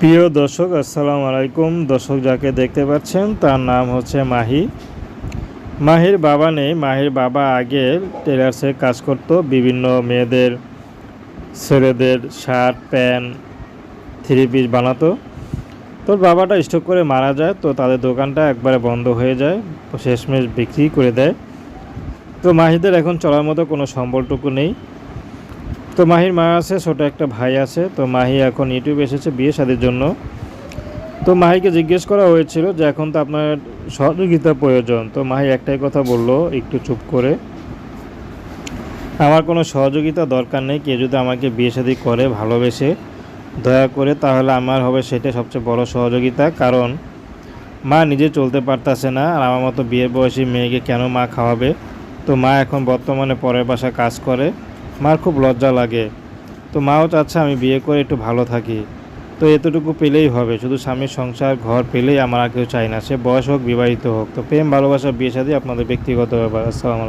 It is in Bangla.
প্রিয় দর্শক, আসসালামু আলাইকুম। দর্শক যাকে দেখতে পাচ্ছেন তার নাম হচ্ছে মাহি। মাহির বাবা নেই। মাহির বাবা আগে টেলার্সে কাজ করত, বিভিন্ন মেয়েদের ছেলেদের শার্ট প্যান্ট থ্রি পিস বানাতো। তোর বাবাটা স্ট্রোক করে মারা যায়, তো তাদের দোকানটা একবারে বন্ধ হয়ে যায়, শেষমেশ বিক্রি করে দেয়। তো মাহিদের এখন চলার মতো কোনো সম্বলটুকু নেই। তো মাহির মা আছে, ছোটো একটা ভাই আছে। তো মাহি এখন ইউটিউবে এসেছে বিয়ে শাদির জন্য। তো মাহিকে জিজ্ঞেস করা হয়েছিল যে এখন তো আপনার সহযোগিতা প্রয়োজন। তো মাহি একটাই কথা বলল একটু চুপ করে, আমার কোনো সহযোগিতা দরকার নেই। কেউ যদি আমাকে বিয়ে শাদী করে ভালোবেসে দয়া করে, তাহলে আমার হবে সেটা সবচেয়ে বড় সহযোগিতা। কারণ মা নিজে চলতে পারতাছে না, আর আমার মতো বিয়ের বয়সী মেয়েকে কেন মা খাওয়াবে। তো মা এখন বর্তমানে পরের বাসায় কাজ করে, মার খুব লজ্জা লাগে। তো মাও চাচ্ছে আমি বিয়ে করে একটু ভালো থাকি। তো এতটুকু পেলেই হবে, শুধু স্বামীর সংসার ঘর পেলেই আমার আর কেউ চাই না, সে বয়স হোক বিবাহিত হোক। তো প্রেম ভালোবাসা বিয়ে শাদী আপনাদের ব্যক্তিগত ব্যাপার। আসসালামু আলাইকুম।